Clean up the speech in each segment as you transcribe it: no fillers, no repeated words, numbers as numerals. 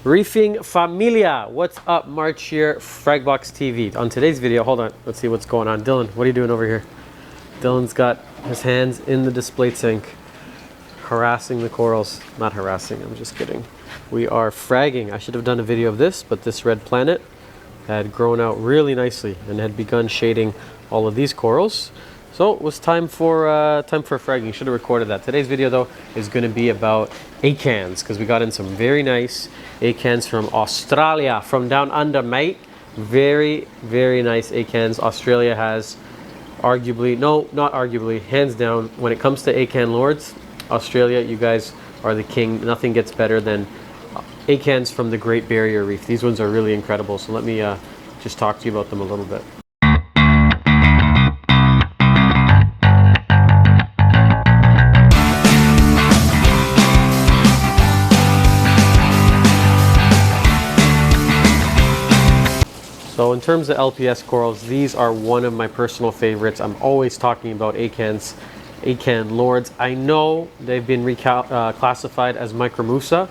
Reefing Familia, what's up? March here, Fragbox TV. On today's video, hold on, let's see what's going on. Dylan, what are you doing over here? Dylan's got his hands in the display sink, harassing the corals. Not harassing, I'm just kidding. We are fragging. I should have done a video of this, but this red planet had grown out really nicely and had begun shading all of these corals. So it was time for fragging. Should have recorded that. Today's video though is going to be about Acans, because we got in some very nice Acans from Australia, from down under, mate. Very, very nice Acans. Australia has arguably, no, not arguably, hands down, when it comes to Acan lords, Australia, you guys are the king. Nothing gets better than Acans from the Great Barrier Reef. These ones are really incredible. So let me just talk to you about them a little bit. So in terms of LPS corals, these are one of my personal favorites. I'm always talking about Acans, Acan lords. I know they've been classified as Micromusa,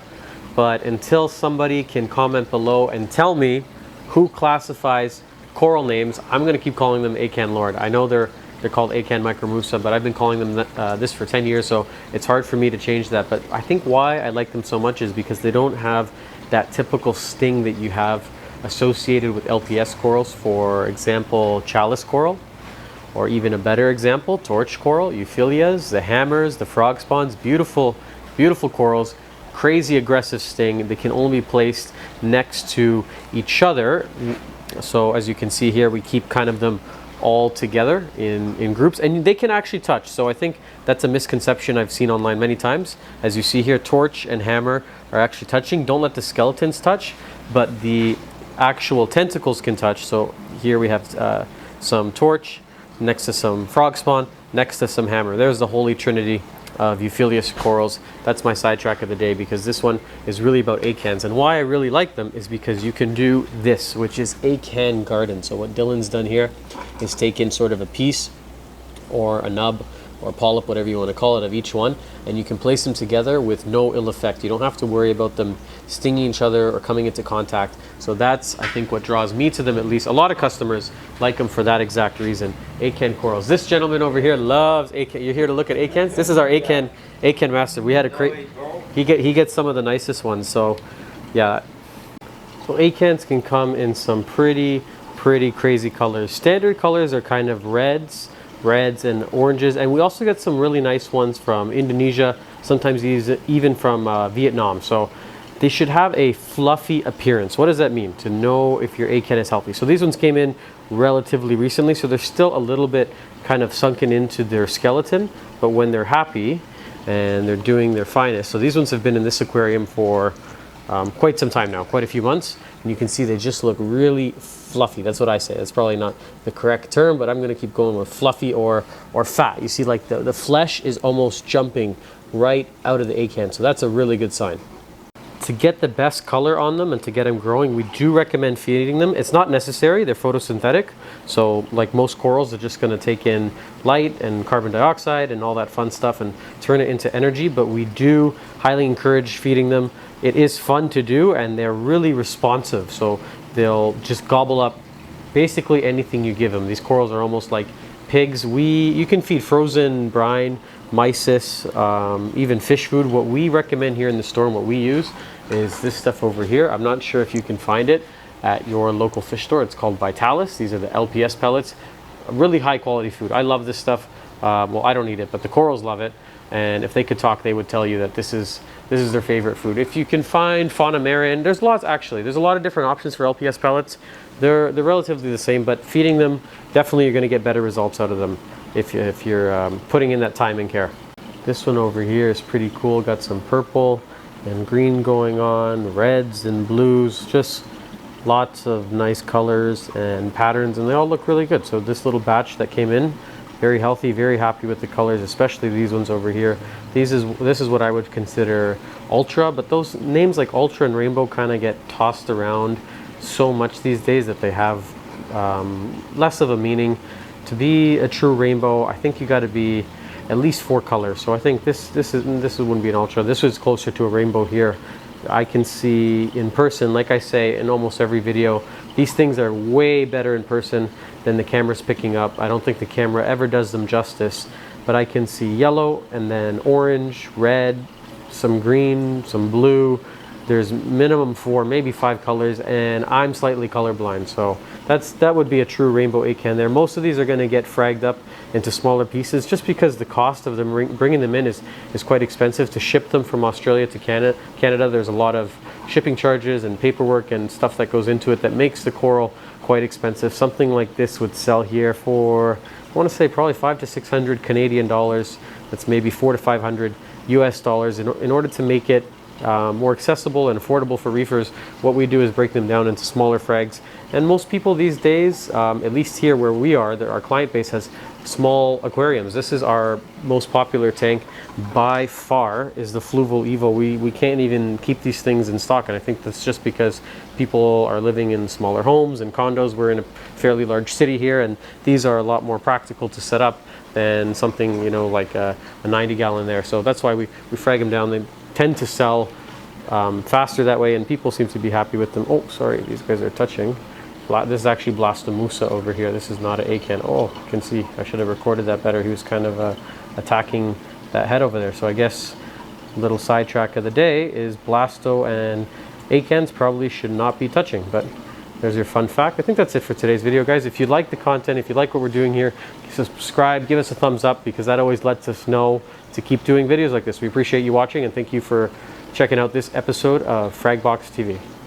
but until somebody can comment below and tell me who classifies coral names, I'm going to keep calling them Acan lord. I know they're called Acan Micromusa, but I've been calling them this for 10 years, so it's hard for me to change that. But I think why I like them so much is because they don't have that typical sting that you have associated with LPS corals. For example, chalice coral, or even a better example, torch coral, euphyllias, the hammers, the frog spawns. Beautiful, beautiful corals. Crazy aggressive sting. They can only be placed next to each other. So as you can see here, we keep kind of them all together in groups, and they can actually touch. So I think that's a misconception I've seen online many times. As you see here, torch and hammer are actually touching. Don't let the skeletons touch, but the actual tentacles can touch. So here we have some torch next to some frog spawn, next to some hammer. There's the holy trinity of euphyllias corals. That's my sidetrack of the day, because this one is really about Acans. And why I really like them is because you can do this, which is Acan garden. So what Dylan's done here is taken sort of a piece or a nub or polyp, whatever you want to call it, of each one, and you can place them together with no ill effect. You don't have to worry about them stinging each other or coming into contact. So that's, I think, what draws me to them. At least a lot of customers like them for that exact reason. Acan corals. This gentleman over here loves Acan. You're here to look at Acans? This is our Acan master. We had a he gets some of the nicest ones. So yeah. So Acans can come in some pretty crazy colors. Standard colors are kind of reds and oranges, and we also get some really nice ones from Indonesia, sometimes even from Vietnam. So they should have a fluffy appearance. What does that mean? To know if your Acan is healthy. So these ones came in relatively recently, so they're still a little bit kind of sunken into their skeleton, but when they're happy and they're doing their finest. So these ones have been in this aquarium for quite some time now, quite a few months, and you can see they just look really fluffy. That's what I say. That's probably not the correct term, but I'm going to keep going with fluffy or fat. You see, like the flesh is almost jumping right out of the Acan, so that's a really good sign. To get the best color on them and to get them growing, we do recommend feeding them. It's not necessary. They're photosynthetic, so like most corals, they're just going to take in light and carbon dioxide and all that fun stuff and turn it into energy, but we do highly encourage feeding them. It is fun to do, and they're really responsive, so they'll just gobble up basically anything you give them. These corals are almost like pigs. You can feed frozen brine, mysis, even fish food. What we recommend here in the store and what we use is this stuff over here. I'm not sure if you can find it at your local fish store. It's called Vitalis. These are the LPS pellets. Really high quality food. I love this stuff. Well, I don't eat it, but the corals love it. And if they could talk, they would tell you that this is their favorite food. If you can find fauna marin, there's lots actually. There's a lot of different options for LPS pellets. They're relatively the same, but feeding them, definitely you're going to get better results out of them if you're putting in that time and care. This one over here is pretty cool. Got some purple and green going on, reds and blues, just lots of nice colors and patterns, and they all look really good. So this little batch that came in, very healthy, very happy with the colors, especially these ones over here. This is what I would consider ultra, but those names like ultra and rainbow kind of get tossed around so much these days that they have less of a meaning. To be a true rainbow, I think you got to be at least 4 colors. So I think this wouldn't be an ultra. This is closer to a rainbow here. I can see in person, like I say in almost every video, these things are way better in person than the camera's picking up. I don't think the camera ever does them justice, but I can see yellow and then orange, red, some green, some blue. There's minimum 4, maybe 5 colors, and I'm slightly colorblind, so that would be a true rainbow acan there. Most of these are going to get fragged up into smaller pieces just because the cost of them bringing them in is quite expensive. To ship them from Australia to Canada, there's a lot of shipping charges and paperwork and stuff that goes into it that makes the coral quite expensive. Something like this would sell here for, I want to say, probably 500 to 600 Canadian dollars. That's maybe 400 to 500 US dollars. In order to make it more accessible and affordable for reefers, what we do is break them down into smaller frags. And most people these days, at least here where we are, our client base has small aquariums. This is our most popular tank by far, is the Fluval Evo. We can't even keep these things in stock, and I think that's just because people are living in smaller homes and condos. We're in a fairly large city here, and these are a lot more practical to set up than something, you know, like a 90 gallon there. So that's why we frag them down. They tend to sell faster that way, and people seem to be happy with them. Oh, sorry, these guys are touching. This is actually Blastomusa over here. This is not an acan. Oh, you can see, I should have recorded that better. He was kind of attacking that head over there. So I guess little sidetrack of the day is Blasto and acans probably should not be touching, but there's your fun fact. I think that's it for today's video, guys. If you like the content, if you like what we're doing here, subscribe, give us a thumbs up, because that always lets us know to keep doing videos like this. We appreciate you watching, and thank you for checking out this episode of Fragbox TV.